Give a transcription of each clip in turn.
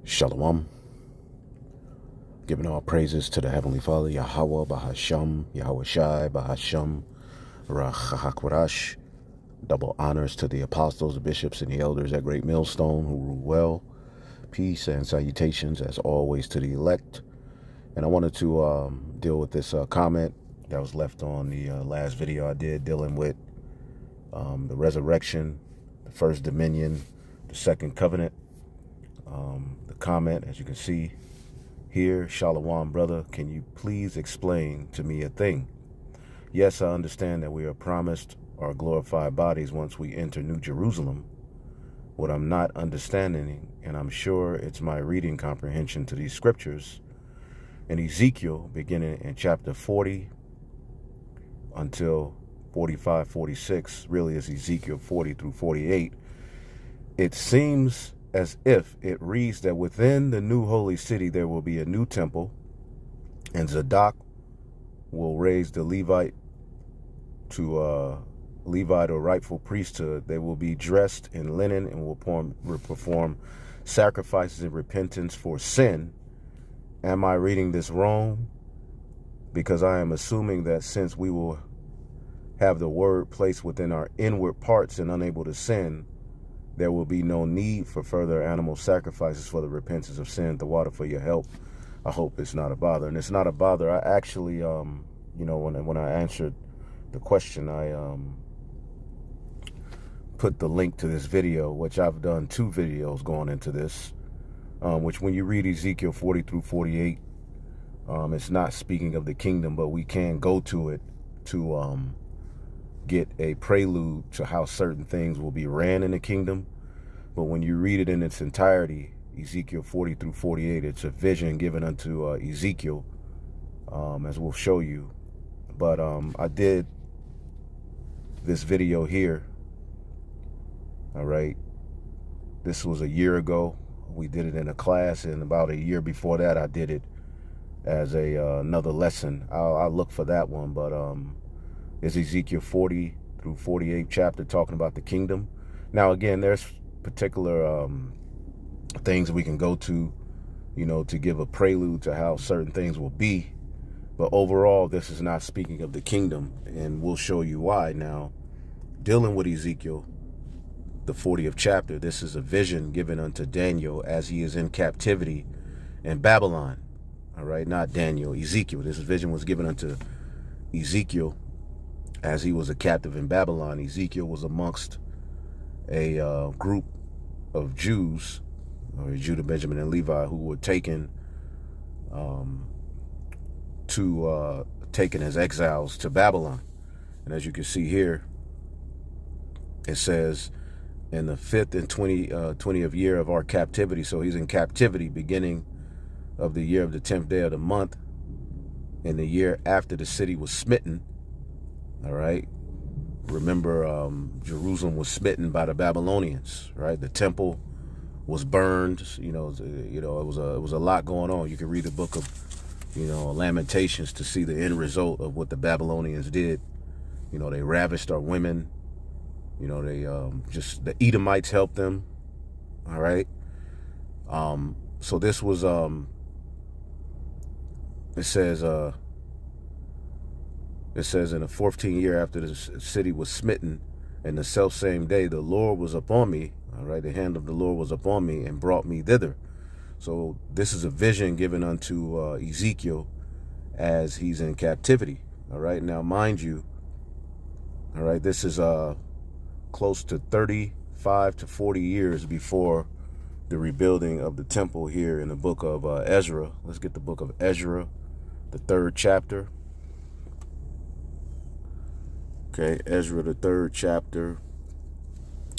Shalom. Giving all praises to the Heavenly Father, Yahweh, Bahasham, Yahweh Shai, Bahasham, Rachahakwarash. Double honors to the apostles, the bishops, and the elders at Great Millstone who rule well. Peace and salutations, as always, to the elect. And I wanted to deal with this comment that was left on the last video I did, dealing with the resurrection, the first dominion, the second covenant. The comment, as you can see here, Shalom, brother, can you please explain to me a thing? Yes, I understand that we are promised our glorified bodies once we enter New Jerusalem. What I'm not understanding, and I'm sure it's my reading comprehension to these scriptures, in Ezekiel, beginning in chapter 40 until 45, 46, really is Ezekiel 40 through 48, it seems as if it reads that within the new holy city there will be a new temple, and Zadok will raise the Levite to Levite or rightful priesthood. They will be dressed in linen and will perform sacrifices in repentance for sin. Am I reading this wrong? Because I am assuming that since we will have the word placed within our inward parts and unable to sin, there will be no need for further animal sacrifices for the repentance of sin. The water for your help. I hope it's not a bother. And it's not a bother. I actually, when I answered the question, I put the link to this video, which I've done 2 videos going into this, which when you read Ezekiel 40 through 48, it's not speaking of the kingdom, but we can go to it to get a prelude to how certain things will be ran in the kingdom. But when you read it in its entirety, Ezekiel 40 through 48, it's a vision given unto Ezekiel, as we'll show you. But I did this video here, all right? This was a year ago. We did it in a class, and about a year before that, I did it as another lesson. I'll look for that one, but it's Ezekiel 40 through 48 chapter talking about the kingdom. Now, again, there's particular things we can go to, to give a prelude to how certain things will be. But overall, this is not speaking of the kingdom, and we'll show you why. Now, dealing with Ezekiel, the 40th chapter, this is a vision given unto Daniel as he is in captivity in Babylon. All right, not Daniel, Ezekiel. This vision was given unto Ezekiel as he was a captive in Babylon. Ezekiel was amongst a group of Jews, or Judah, Benjamin, and Levi, who were taken as exiles to Babylon. And as you can see here, it says, in the 5th and 20th year of our captivity. So he's in captivity beginning of the year of the 10th day of the month, in the year after the city was smitten. All right. Remember, Jerusalem was smitten by the Babylonians, right? The temple was burned. It was a lot going on. You can read the book of, Lamentations to see the end result of what the Babylonians did. They ravished our women. The Edomites helped them. All right. So this was, it says in the 14th year after the city was smitten, and the selfsame day the Lord was upon me, all right, the hand of the Lord was upon me and brought me thither. So this is a vision given unto Ezekiel as he's in captivity, all right? Now, mind you, all right, this is close to 35 to 40 years before the rebuilding of the temple here in the book of Ezra. Let's get the book of Ezra, the 3rd chapter. Okay, Ezra, the 3rd chapter,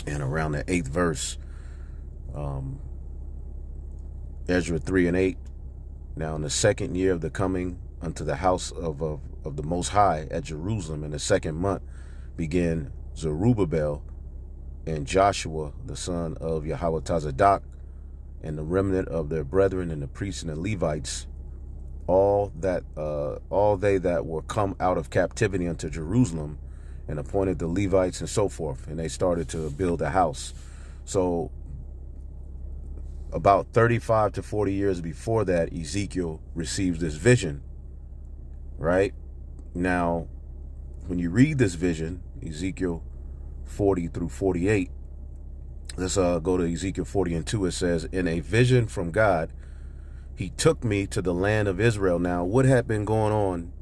and around the 8th verse. Ezra 3 and 8. Now, in the 2nd year of the coming unto the house of the Most High at Jerusalem, in the 2nd month, began Zerubbabel and Joshua, the son of Yahweh-Tazadok, and the remnant of their brethren and the priests and the Levites, all they that were come out of captivity unto Jerusalem, and appointed the Levites and so forth, and they started to build a house. So about 35 to 40 years before that, Ezekiel receives this vision, right? Now, when you read this vision, Ezekiel 40 through 48, let's go to Ezekiel 40 and 2. It says, in a vision from God, he took me to the land of Israel. Now, what had been going on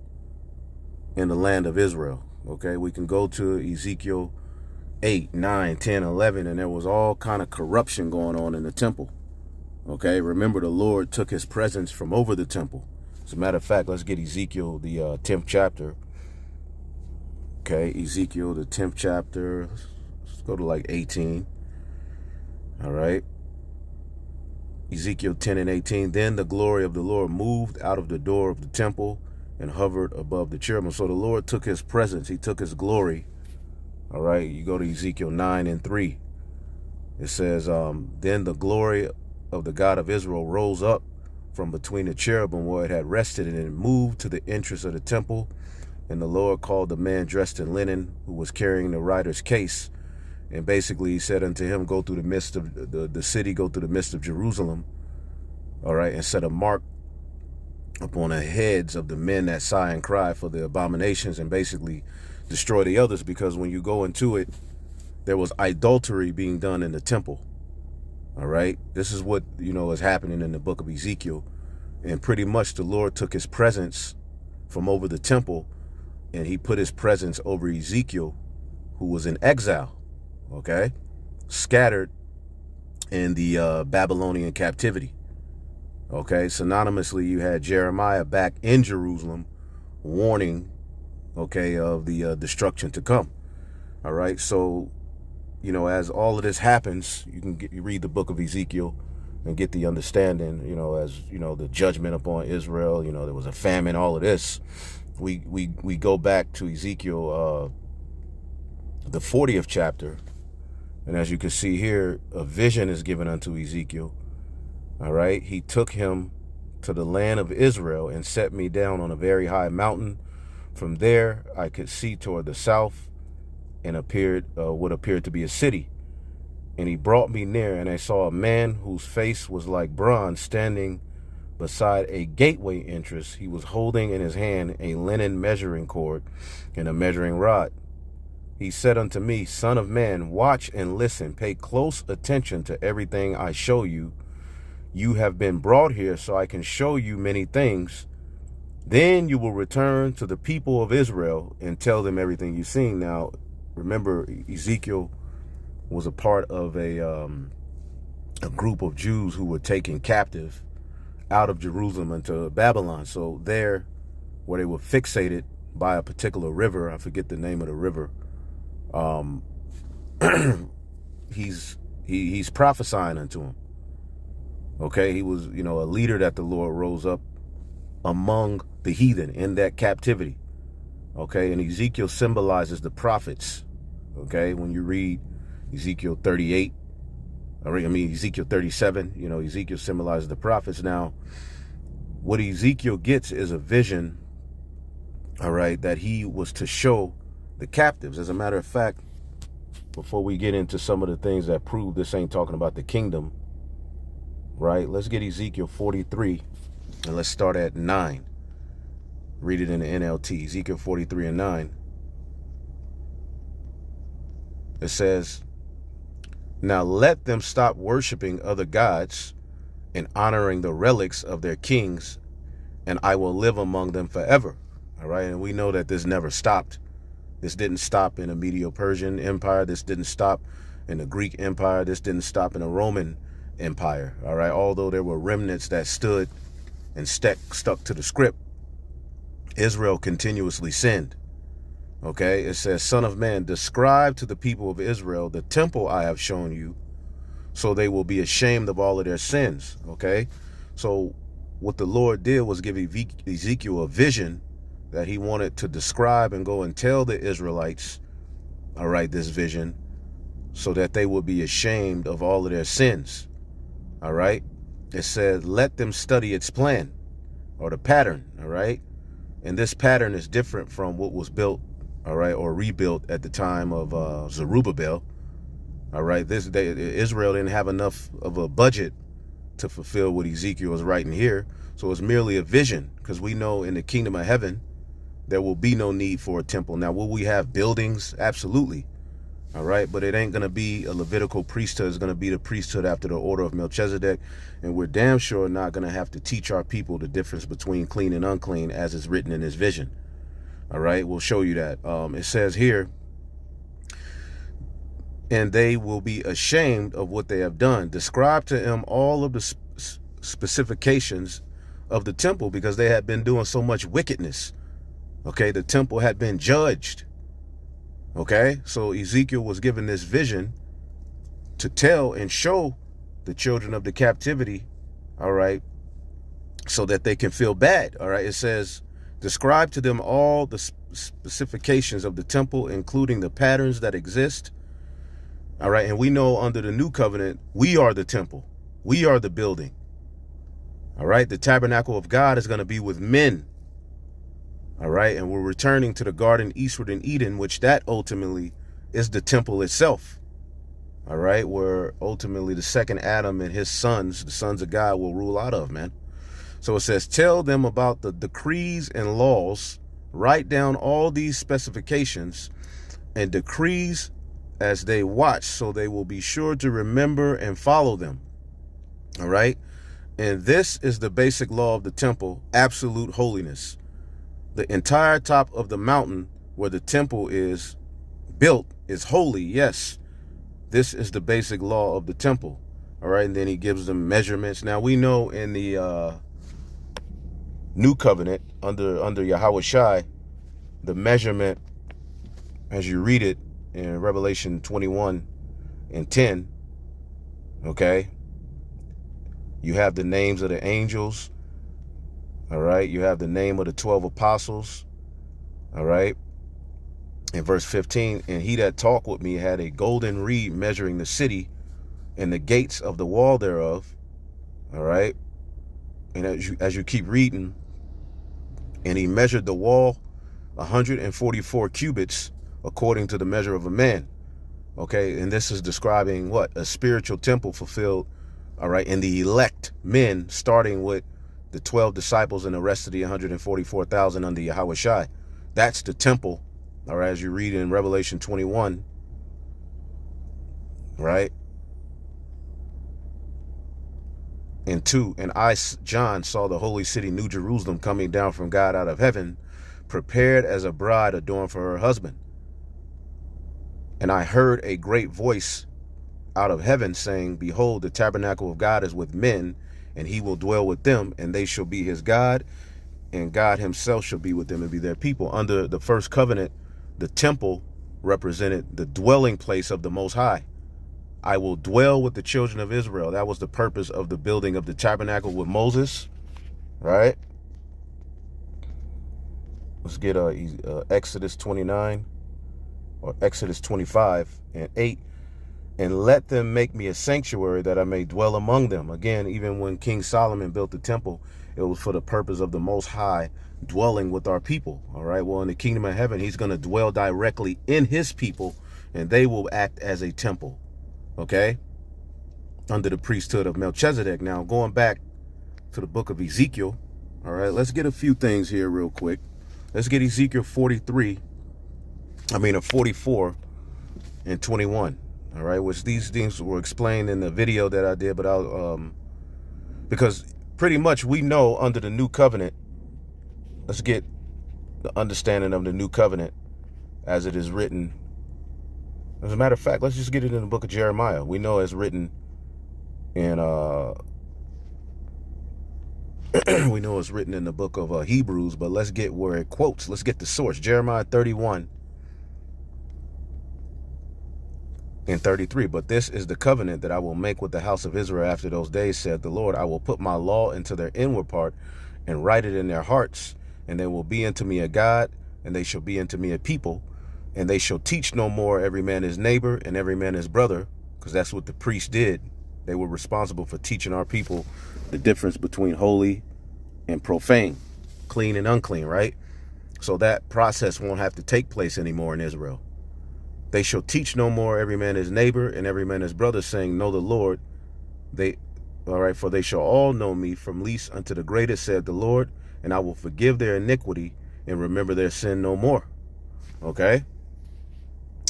in the land of Israel? Okay, we can go to Ezekiel 8, 9, 10, 11, and there was all kind of corruption going on in the temple. Okay, remember the Lord took his presence from over the temple. As a matter of fact, let's get Ezekiel, the 10th chapter. Okay, Ezekiel, the 10th chapter. Let's go to like 18. All right. Ezekiel 10 and 18. Then the glory of the Lord moved out of the door of the temple and hovered above the cherubim. So the Lord took his presence. He took his glory. All right. You go to Ezekiel 9 and 3. It says, then the glory of the God of Israel rose up from between the cherubim where it had rested, and it moved to the entrance of the temple. And the Lord called the man dressed in linen who was carrying the writer's case. And basically he said unto him, go through the midst of the city, go through the midst of Jerusalem. All right. And set a mark upon the heads of the men that sigh and cry for the abominations, and basically destroy the others. Because when you go into it, there was idolatry being done in the temple. All right. This is what, is happening in the book of Ezekiel. And pretty much the Lord took his presence from over the temple, and he put his presence over Ezekiel, who was in exile. Okay. Scattered in the Babylonian captivity. Okay. Synonymously, you had Jeremiah back in Jerusalem warning, okay, of the destruction to come. All right. So, as all of this happens, you read the book of Ezekiel and get the understanding, as, the judgment upon Israel, there was a famine, all of this. We go back to Ezekiel, the 40th chapter. And as you can see here, a vision is given unto Ezekiel. All right. He took him to the land of Israel and set me down on a very high mountain. From there, I could see toward the south, and appeared what appeared to be a city. And he brought me near, and I saw a man whose face was like bronze standing beside a gateway entrance. He was holding in his hand a linen measuring cord and a measuring rod. He said unto me, Son of man, watch and listen. Pay close attention to everything I show you. You have been brought here so I can show you many things. Then you will return to the people of Israel and tell them everything you've seen. Now, remember, Ezekiel was a part of a group of Jews who were taken captive out of Jerusalem into Babylon. So there, where they were fixated by a particular river, I forget the name of the river, he's prophesying unto him. Okay, he was, a leader that the Lord rose up among the heathen in that captivity. Okay, and Ezekiel symbolizes the prophets. Okay, when you read Ezekiel 38, Ezekiel 37, Ezekiel symbolizes the prophets. Now, what Ezekiel gets is a vision, all right, that he was to show the captives. As a matter of fact, before we get into some of the things that prove this ain't talking about the kingdom, right, let's get Ezekiel 43, and let's start at 9. Read it in the NLT, Ezekiel 43 and 9. It says, now let them stop worshiping other gods and honoring the relics of their kings, and I will live among them forever. All right, and we know that this never stopped. This didn't stop in the Medo-Persian Empire. This didn't stop in the Greek Empire. This didn't stop in the Roman Empire. All right, although there were remnants that stood and stuck to the script, Israel continuously sinned. Okay, it says, Son of man, describe to the people of Israel the temple I have shown you, so they will be ashamed of all of their sins. Okay, so what the Lord did was give Ezekiel a vision that he wanted to describe and go and tell the Israelites, all right, this vision, so that they will be ashamed of all of their sins. All right, it said, let them study its plan or the pattern. All right, and this pattern is different from what was built, all right, or rebuilt at the time of Zerubbabel. All right, Israel didn't have enough of a budget to fulfill what Ezekiel is writing here. So it's merely a vision, because we know in the kingdom of heaven, there will be no need for a temple. Now, will we have buildings? Absolutely. All right. But it ain't going to be a Levitical priesthood. It's going to be the priesthood after the order of Melchizedek. And we're damn sure not going to have to teach our people the difference between clean and unclean, as is written in this vision. All right. We'll show you that. It says here, and they will be ashamed of what they have done. Describe to them all of the specifications of the temple, because they had been doing so much wickedness. Okay, the temple had been judged. Okay, so Ezekiel was given this vision to tell and show the children of the captivity, all right, so that they can feel bad. All right, it says, describe to them all the specifications of the temple, including the patterns that exist. All right, and we know under the new covenant, we are the temple. We are the building. All right, the tabernacle of God is going to be with men. All right, and we're returning to the garden eastward in Eden, which that ultimately is the temple itself. All right, where ultimately the second Adam and his sons, the sons of God, will rule out of, man. So it says, tell them about the decrees and laws, write down all these specifications and decrees as they watch, so they will be sure to remember and follow them. All right, and this is the basic law of the temple: absolute holiness. The entire top of the mountain where the temple is built is holy. Yes, this is the basic law of the temple. All right, and then he gives them measurements. Now we know in the new covenant under Yahweh Shai, the measurement, as you read it in Revelation 21:10, okay, you have the names of the angels. All right, you have the name of the 12 apostles. All right, in verse 15, and he that talked with me had a golden reed measuring the city and the gates of the wall thereof. All right, and as you keep reading, and he measured the wall 144 cubits according to the measure of a man. Okay, and this is describing what? A spiritual temple fulfilled, all right, in the elect men, starting with the 12 disciples and the rest of the 144,000 under Yahweh Shai. That's the temple, all right, as you read in Revelation 21, right? And 2, and I, John, saw the holy city, New Jerusalem, coming down from God out of heaven, prepared as a bride adorned for her husband. And I heard a great voice out of heaven saying, behold, the tabernacle of God is with men, and he will dwell with them, and they shall be his God, and God himself shall be with them and be their people. Under the first covenant, the temple represented the dwelling place of the Most High. I will dwell with the children of Israel. That was the purpose of the building of the tabernacle with Moses, right? Let's get Exodus 29 or Exodus 25:8. And let them make me a sanctuary that I may dwell among them. Again, even when King Solomon built the temple, it was for the purpose of the Most High dwelling with our people. All right. Well, in the kingdom of heaven, he's going to dwell directly in his people, and they will act as a temple. Okay. Under the priesthood of Melchizedek. Now, going back to the book of Ezekiel. All right. Let's get a few things here real quick. Let's get Ezekiel 44:21. All right, which these things were explained in the video that I did, but because pretty much we know under the new covenant, let's get the understanding of the new covenant as it is written. As a matter of fact, let's just get it in the book of Jeremiah. We know it's written in, we know it's written in the book of Hebrews, but let's get where it quotes. Let's get the source. Jeremiah 31:33. But this is the covenant that I will make with the house of Israel after those days, said the Lord. I will put my law into their inward part and write it in their hearts, and they will be unto me a God, and they shall be unto me a people, and they shall teach no more every man his neighbor and every man his brother, because that's what the priests did. They were responsible for teaching our people the difference between holy and profane, clean and unclean, right? So that process won't have to take place anymore in Israel. They shall teach no more every man his neighbor and every man his brother, saying, know the Lord. All right, for they shall all know me, from least unto the greatest, said the Lord, and I will forgive their iniquity and remember their sin no more. Okay.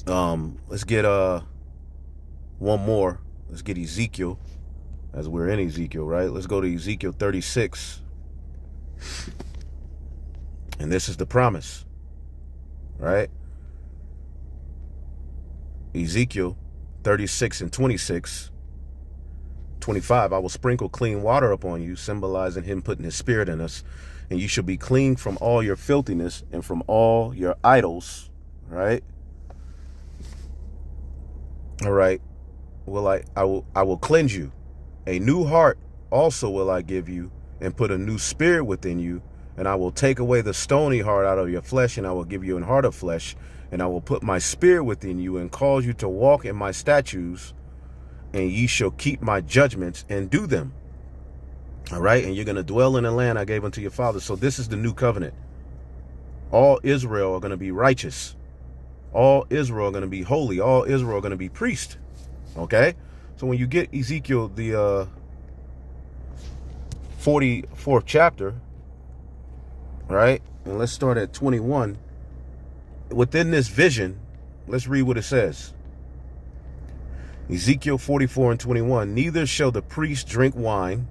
Let's get one more. Let's get Ezekiel, as we're in Ezekiel, right? Let's go to Ezekiel 36. And this is the promise, right? Ezekiel 36 and 26. 25, I will sprinkle clean water upon you, symbolizing him putting his spirit in us, and you shall be clean from all your filthiness and from all your idols, right? All right. I will cleanse you. A new heart also will I give you, and put a new spirit within you, and I will take away the stony heart out of your flesh, and I will give you an heart of flesh, and I will put my spirit within you, and cause you to walk in my statutes, and ye shall keep my judgments and do them. All right. And you're going to dwell in the land I gave unto your fathers. So this is the new covenant. All Israel are going to be righteous. All Israel are going to be holy. All Israel are going to be priests. Okay. So when you get Ezekiel, the 44th chapter, right? And let's start at 21. Within this vision, let's read what it says. Ezekiel 44 and 21, neither shall the priest drink wine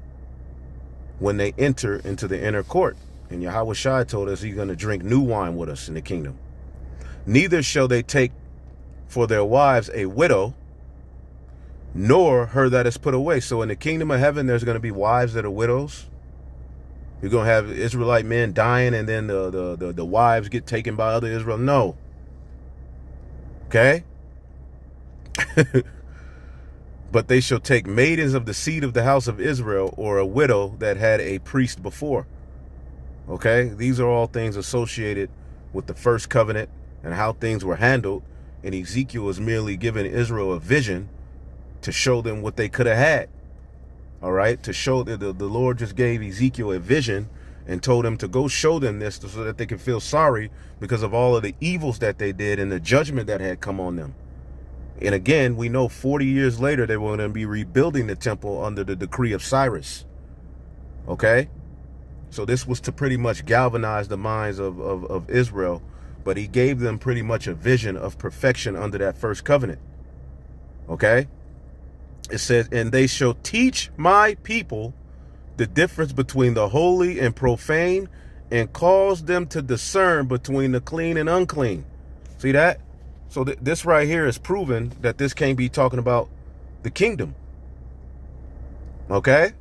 when they enter into the inner court. And Yahweh Shai told us he's going to drink new wine with us in the kingdom. Neither shall they take for their wives a widow, nor her that is put away. So in the kingdom of heaven, there's going to be wives that are widows. You're going to have Israelite men dying, and then the wives get taken by other Israel. No. Okay? But they shall take maidens of the seed of the house of Israel, or a widow that had a priest before. Okay? These are all things associated with the first covenant and how things were handled. And Ezekiel is merely giving Israel a vision to show them what they could have had. All right? To show that the Lord just gave Ezekiel a vision and told him to go show them this so that they can feel sorry because of all of the evils that they did and the judgment that had come on them. And again, we know 40 years later, they were going to be rebuilding the temple under the decree of Cyrus. Okay? So this was to pretty much galvanize the minds of Israel, but he gave them pretty much a vision of perfection under that first covenant. Okay? It says, and they shall teach my people the difference between the holy and profane, and cause them to discern between the clean and unclean. See that? So this right here is proven that this can't be talking about the kingdom. Okay?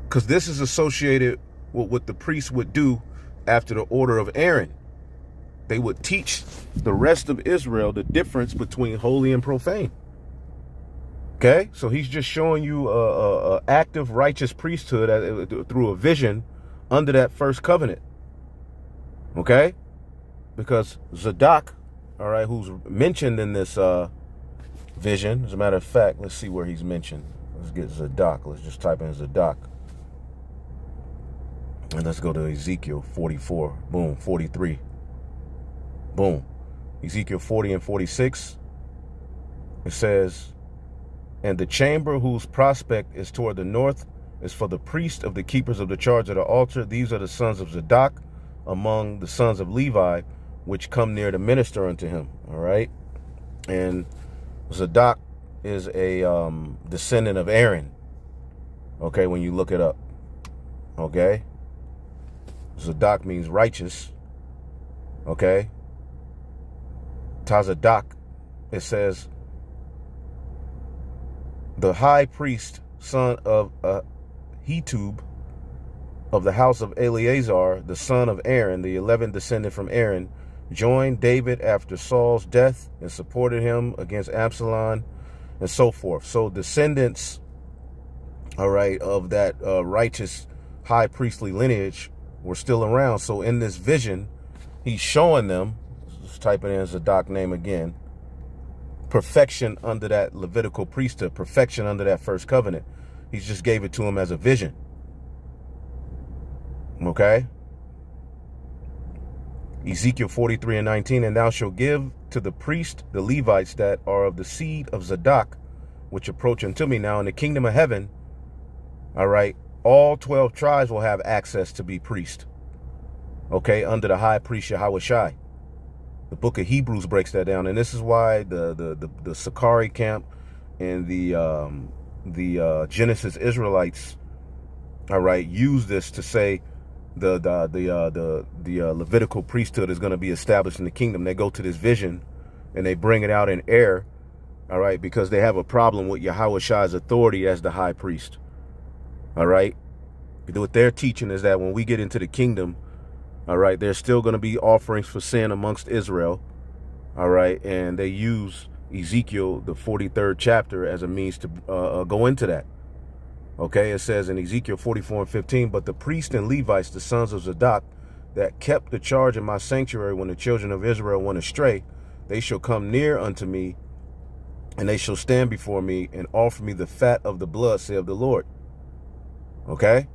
Because this is associated with what the priests would do after the order of Aaron. They would teach the rest of Israel the difference between holy and profane. Okay? So he's just showing you a active righteous priesthood through a vision under that first covenant. Okay? Because Zadok, all right, who's mentioned in this vision. As a matter of fact, let's see where he's mentioned. Let's get Zadok. Let's just type in Zadok. And let's go to Ezekiel 44. Boom. 43. Boom. Ezekiel 40 and 46. It says, and the chamber whose prospect is toward the north is for the priest of the keepers of the charge of the altar. These are the sons of Zadok among the sons of Levi, which come near to minister unto him. All right. And Zadok is a descendant of Aaron. Okay. When you look it up. Okay. Zadok means righteous. Okay. Tazadok, it says, the high priest, son of Hetub, of the house of Eleazar, the son of Aaron, the 11th descendant from Aaron, joined David after Saul's death and supported him against Absalom and so forth. So descendants, all right, of that righteous high priestly lineage were still around. So in this vision, he's showing them, let's type it in Zadok name again, perfection under that Levitical priesthood, perfection under that first covenant. He just gave it to him as a vision. Okay? Ezekiel 43 and 19, and thou shalt give to the priest the Levites that are of the seed of Zadok which approach unto me. Now in the kingdom of heaven, all right, all 12 tribes will have access to be priest, okay, under the high priest Yahweh Shai. The book of Hebrews breaks that down, and this is why the Sakari camp and the Genesis Israelites, all right, use this to say the Levitical priesthood is going to be established in the kingdom. They go to this vision and they bring it out in air, all right, because they have a problem with Yahweh Shai's authority as the high priest. All right, what they're teaching is that when we get into the kingdom, all right, there's still going to be offerings for sin amongst Israel. All right, and they use Ezekiel, the 43rd chapter, as a means to go into that. Okay, it says in Ezekiel 44:15, but the priests and Levites, the sons of Zadok, that kept the charge in my sanctuary when the children of Israel went astray, they shall come near unto me, and they shall stand before me and offer me the fat of the blood, saith the Lord. Okay,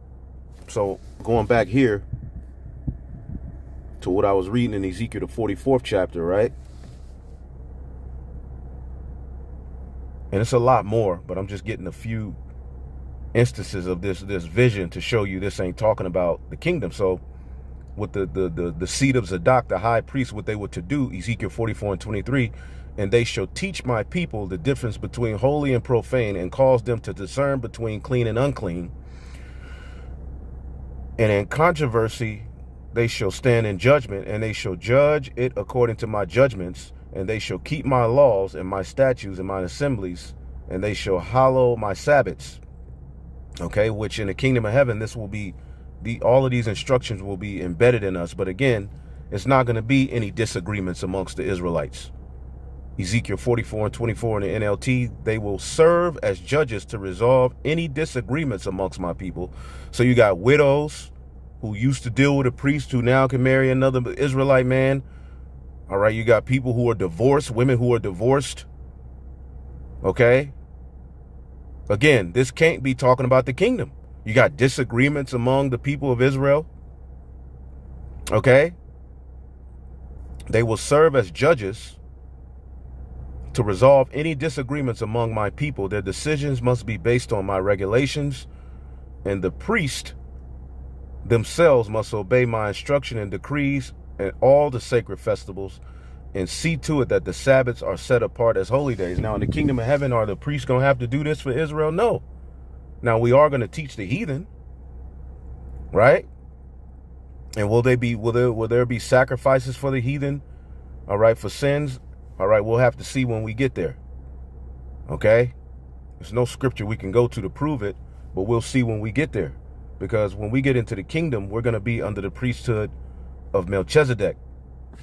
so going back here to what I was reading in Ezekiel, the 44th chapter, right? And it's a lot more, but I'm just getting a few instances of this vision to show you this ain't talking about the kingdom. So with the seed of Zadok, the high priest, what they were to do, Ezekiel 44:23, and they shall teach my people the difference between holy and profane, and cause them to discern between clean and unclean. And in controversy they shall stand in judgment, and they shall judge it according to my judgments, and they shall keep my laws and my statutes and my assemblies, and they shall hallow my Sabbaths. Okay, which in the kingdom of heaven, this will be all of these instructions will be embedded in us. But again, it's not going to be any disagreements amongst the Israelites. Ezekiel 44:24 in the NLT, they will serve as judges to resolve any disagreements amongst my people. So you got widows who used to deal with a priest who now can marry another Israelite man. All right, you got people who are divorced, women who are divorced. Okay. Again, this can't be talking about the kingdom. You got disagreements among the people of Israel. Okay. They will serve as judges to resolve any disagreements among my people. Their decisions must be based on my regulations, and the priest themselves must obey my instruction and decrees and all the sacred festivals, and see to it that the Sabbaths are set apart as holy days. Now, in the kingdom of heaven, are the priests going to have to do this for Israel? No. Now, we are going to teach the heathen, right? And will there be sacrifices for the heathen? All right, for sins? All right, we'll have to see when we get there. Okay? There's no scripture we can go to prove it, but we'll see when we get there. Because when we get into the kingdom, we're going to be under the priesthood of Melchizedek.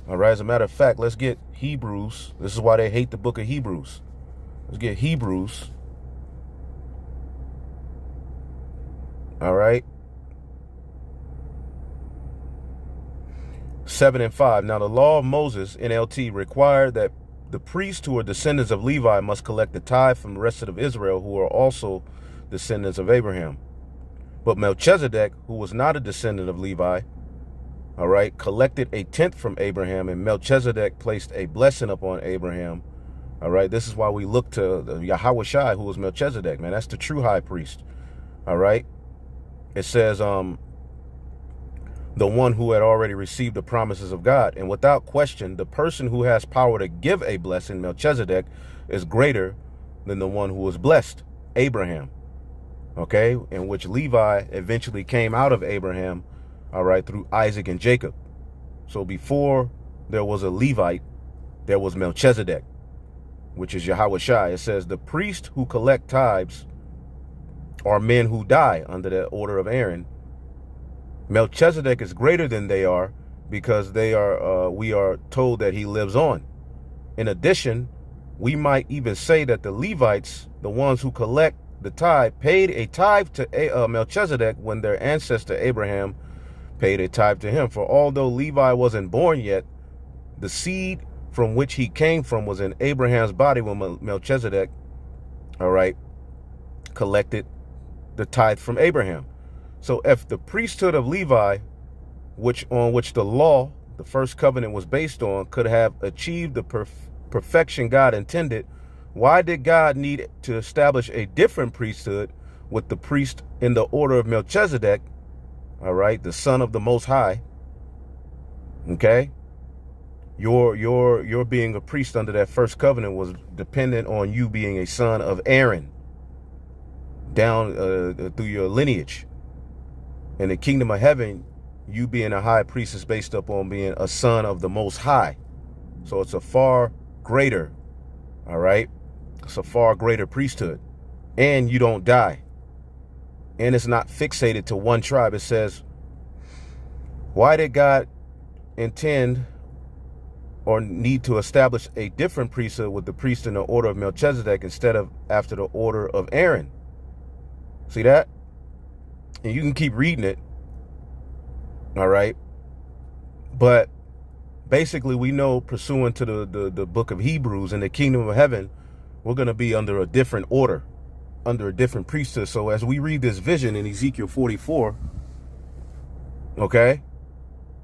All right, as a matter of fact, let's get Hebrews. This is why they hate the book of Hebrews. Let's get Hebrews. All right. 7 and 5. Now, the law of Moses, NLT, required that the priests who are descendants of Levi must collect the tithe from the rest of Israel, who are also descendants of Abraham. But Melchizedek, who was not a descendant of Levi, all right, collected a tenth from Abraham, and Melchizedek placed a blessing upon Abraham. All right, this is why we look to Yahweh Shai, who was Melchizedek, man. That's the true high priest. All right. It says, the one who had already received the promises of God. And without question, the person who has power to give a blessing, Melchizedek, is greater than the one who was blessed, Abraham. Okay, in which Levi eventually came out of Abraham, all right, through Isaac and Jacob. So before there was a Levite, there was Melchizedek, which is Yahweh Shai. It says the priests who collect tithes are men who die under the order of Aaron. Melchizedek is greater than they are because we are told that he lives on. In addition, we might even say that the Levites, the ones who collect the tithe, paid a tithe to Melchizedek when their ancestor Abraham paid a tithe to him. For although Levi wasn't born yet, the seed from which he came from was in Abraham's body when Melchizedek, all right, collected the tithe from Abraham. So if the priesthood of Levi, on which the law, the first covenant, was based on, could have achieved the perfection God intended, Why did God need to establish a different priesthood with the priest in the order of Melchizedek, all right, the son of the Most High? Okay, your being a priest under that first covenant was dependent on you being a son of Aaron down through your lineage. In the kingdom of heaven, you being a high priest is based upon being a son of the Most High. So it's a far greater, all right, it's a far greater priesthood. And you don't die. And it's not fixated to one tribe. It says, why did God intend or need to establish a different priesthood with the priest in the order of Melchizedek instead of after the order of Aaron? See that? And you can keep reading it. All right. But basically, we know, pursuant to the book of Hebrews, in the kingdom of heaven, we're going to be under a different order, under a different priesthood. So as we read this vision in Ezekiel 44, okay,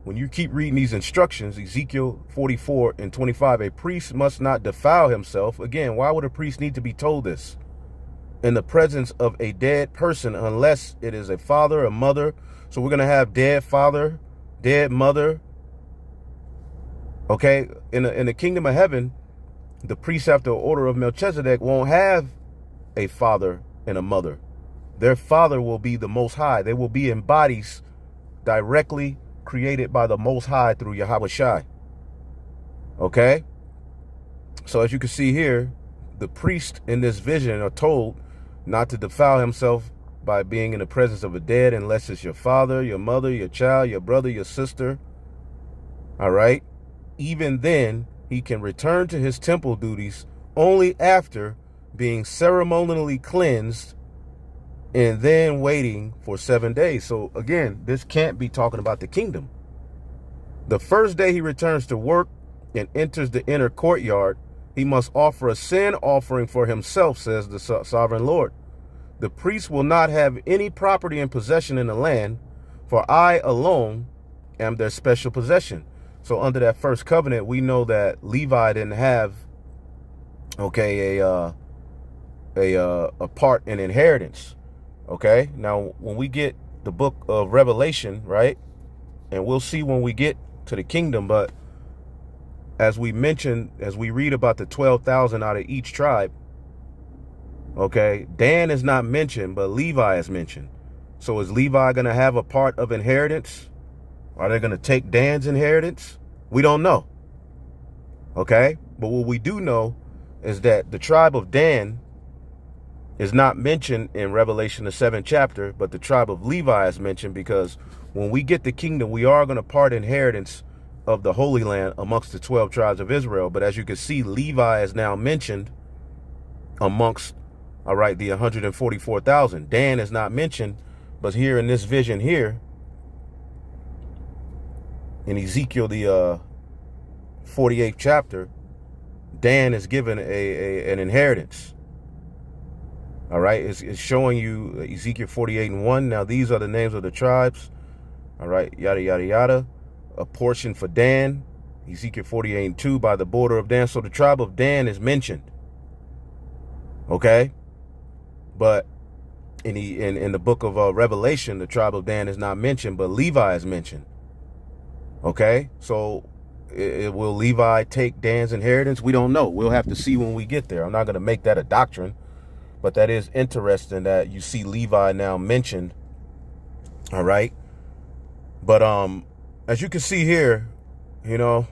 when you keep reading these instructions, Ezekiel 44 and 25, a priest must not defile himself. Again, why would a priest need to be told this? In the presence of a dead person, unless it is a father, a mother. So we're going to have dead father, dead mother. Okay, in the kingdom of heaven, the priest after the order of Melchizedek won't have a father and a mother. Their father will be the Most High. They will be in bodies directly created by the Most High through Yahweh Shai. Okay? So as you can see here, the priest in this vision are told not to defile himself by being in the presence of a dead, unless it's your father, your mother, your child, your brother, your sister. All right? Even then, he can return to his temple duties only after being ceremonially cleansed and then waiting for 7 days. So again, this can't be talking about the kingdom. The first day he returns to work and enters the inner courtyard, he must offer a sin offering for himself, says the sovereign Lord. The priest will not have any property in possession in the land, for I alone am their special possession. So under that first covenant, we know that Levi didn't have, okay, a part in inheritance. Okay, now when we get the book of Revelation, right, and we'll see when we get to the kingdom, but as we mentioned, as we read about the 12,000 out of each tribe, okay, Dan is not mentioned, but Levi is mentioned. So is Levi going to have a part of inheritance? Are they going to take Dan's inheritance? We don't know. Okay, but what we do know is that the tribe of Dan is not mentioned in Revelation, the 7th chapter, but the tribe of Levi is mentioned, because when we get the kingdom, we are going to part inheritance of the Holy Land amongst the 12 tribes of Israel. But as you can see, Levi is now mentioned amongst, all right, the 144,000. Dan is not mentioned, but here in this vision here, in Ezekiel, the 48th chapter, Dan is given an inheritance. All right, it's showing you Ezekiel 48:1. Now these are the names of the tribes. All right, yada, yada, yada. A portion for Dan, Ezekiel 48:2, by the border of Dan. So the tribe of Dan is mentioned. Okay, but in the book of Revelation, the tribe of Dan is not mentioned, but Levi is mentioned. Okay, so will Levi take Dan's inheritance? We don't know. We'll have to see when we get there. I'm not going to make that a doctrine. But that is interesting that you see Levi now mentioned. All right. But as you can see here, you know,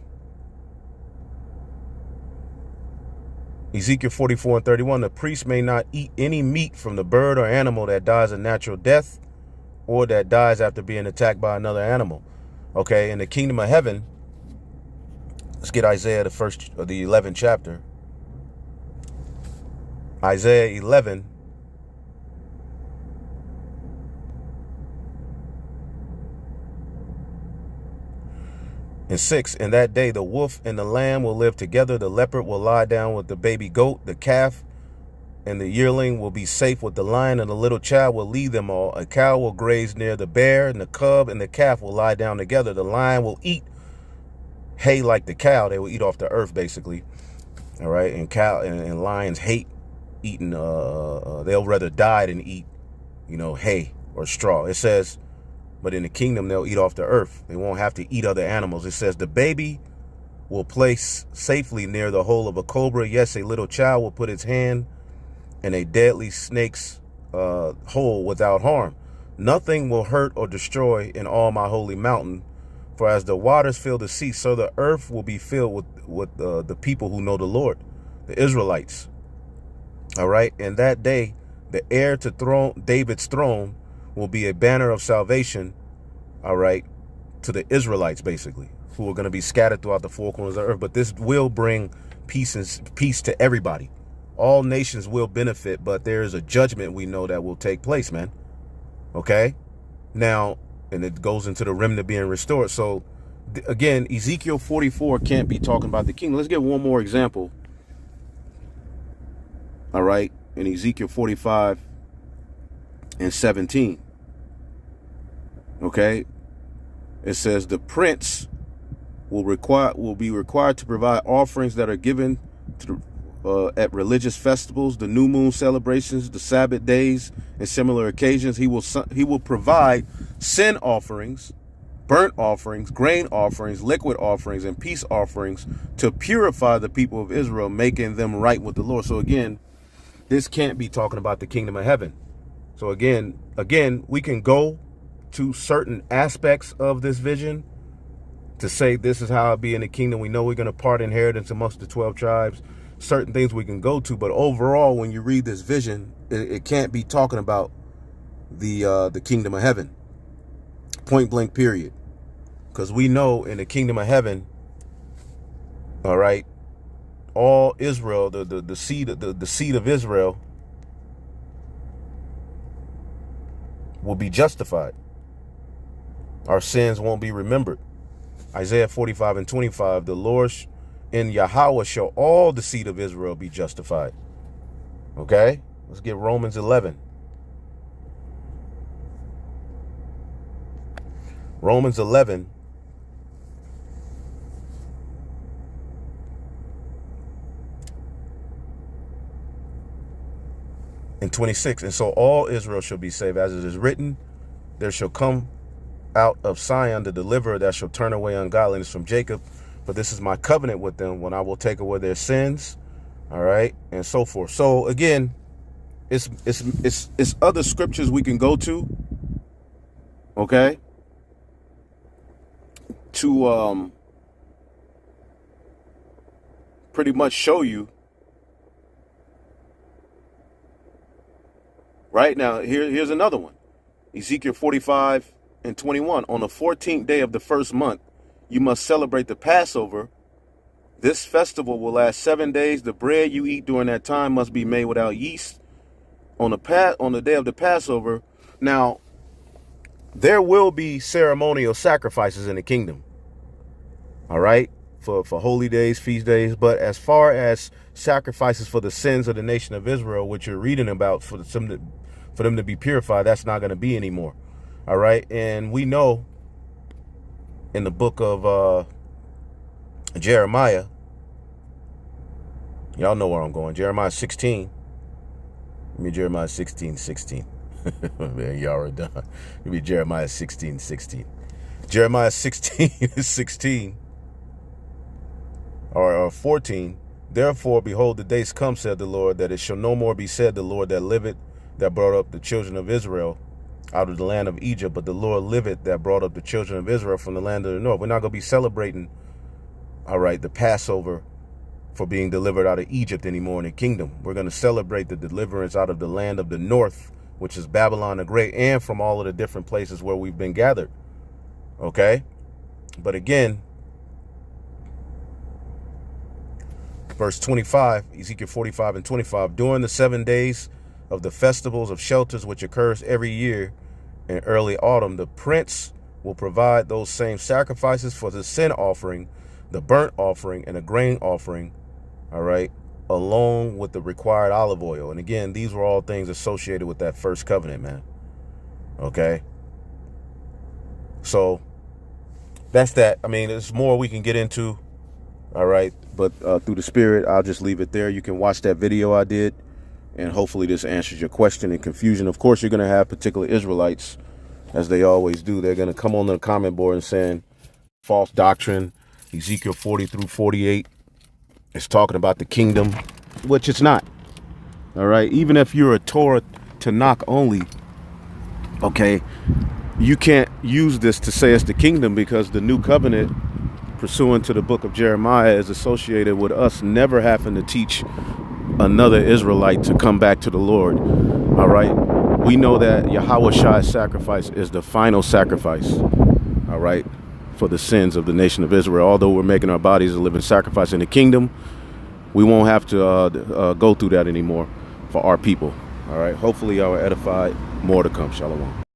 Ezekiel 44:31, the priest may not eat any meat from the bird or animal that dies a natural death or that dies after being attacked by another animal. Okay, in the kingdom of heaven, let's get Isaiah, the 11th chapter. Isaiah 11. And 6, in that day the wolf and the lamb will live together. The leopard will lie down with the baby goat. The calf and the yearling will be safe with the lion, and the little child will lead them all. A cow will graze near the bear, and the cub and the calf will lie down together. The lion will eat hay like the cow. They will eat off the earth, basically. All right. And cow and lions hate eating. They'll rather die than eat, hay or straw. It says, but in the kingdom, they'll eat off the earth. They won't have to eat other animals. It says the baby will place safely near the hole of a cobra. Yes, a little child will put its hand in a deadly snake's hole without harm. Nothing will hurt or destroy in all my holy mountain. For as the waters fill the sea, so the earth will be filled with the people who know the Lord, the Israelites. All right. And that day, the heir to David's throne will be a banner of salvation. All right. To the Israelites, basically, who are going to be scattered throughout the four corners of the earth. But this will bring peace to everybody. All nations will benefit, but there is a judgment we know that will take place, man. Okay. Now, and it goes into the remnant being restored. So again, Ezekiel 44 can't be talking about the kingdom. Let's get one more example. All right. In Ezekiel 45 and 17. Okay. It says the prince will be required to provide offerings that are given to at religious festivals, the new moon celebrations, the Sabbath days, and similar occasions. He will provide sin offerings, burnt offerings, grain offerings, liquid offerings, and peace offerings to purify the people of Israel, making them right with the Lord. So again, this can't be talking about the kingdom of heaven. So again, we can go to certain aspects of this vision to say this is how it'll be in the kingdom. We know we're going to part inheritance amongst the 12 tribes. Certain things we can go to, but overall, when you read this vision, it can't be talking about the kingdom of heaven. Point blank, period. Because we know in the kingdom of heaven, all right, all Israel, the seed of Israel will be justified. Our sins won't be remembered. Isaiah 45 and 25, the Lord in Yahweh shall all the seed of Israel be justified. Okay, let's get Romans 11. Romans 11 and 26. And so all Israel shall be saved, as it is written, there shall come out of Sion the deliverer that shall turn away ungodliness from Jacob. For this is my covenant with them, when I will take away their sins. All right, and so forth. So again, it's other scriptures we can go to. Okay, to pretty much show you. Right now, here's another one. Ezekiel 45 and 21. On the 14th day of the first month, you must celebrate the Passover. This festival will last 7 days. The bread you eat during that time must be made without yeast. On the day of the Passover. Now, there will be ceremonial sacrifices in the kingdom. All right, for holy days, feast days. But as far as sacrifices for the sins of the nation of Israel, which you're reading about for them to be purified, that's not going to be anymore. All right, and we know in the book of Jeremiah, y'all know where I'm going. Jeremiah 16. Give me Jeremiah 16:16. Man, y'all are done. Give me Jeremiah 16:16. Jeremiah 16:16 or 14. Therefore, behold, the days come, said the Lord, that it shall no more be said, the Lord that liveth, that brought up the children of Israel out of the land of Egypt, but the Lord liveth, that brought up the children of Israel from the land of the north. We're not going to be celebrating, all right, the Passover for being delivered out of Egypt anymore in the kingdom. We're going to celebrate the deliverance out of the land of the north, which is Babylon the Great, and from all of the different places where we've been gathered. Okay? But again, verse 25, Ezekiel 45 and 25, during the 7 days of the festivals of shelters, which occurs every year in early autumn, the prince will provide those same sacrifices for the sin offering, the burnt offering, and the grain offering, all right, along with the required olive oil. And again, these were all things associated with that first covenant, man. Okay? So that's that. I mean, there's more we can get into. All right. But through the Spirit, I'll just leave it there. You can watch that video I did. And hopefully this answers your question and confusion. Of course, you're going to have particular Israelites, as they always do. They're going to come on the comment board and saying false doctrine. Ezekiel 40 through 48 is talking about the kingdom, which it's not. All right. Even if you're a Torah Tanakh only, okay, you can't use this to say it's the kingdom, because the new covenant, pursuant to the book of Jeremiah, is associated with us never having to teach another Israelite to come back to the Lord. All right. We know that Yahweh's sacrifice is the final sacrifice. All right. For the sins of the nation of Israel. Although we're making our bodies a living sacrifice in the kingdom, we won't have to go through that anymore for our people. All right. Hopefully y'all are edified. More to come. Shalom.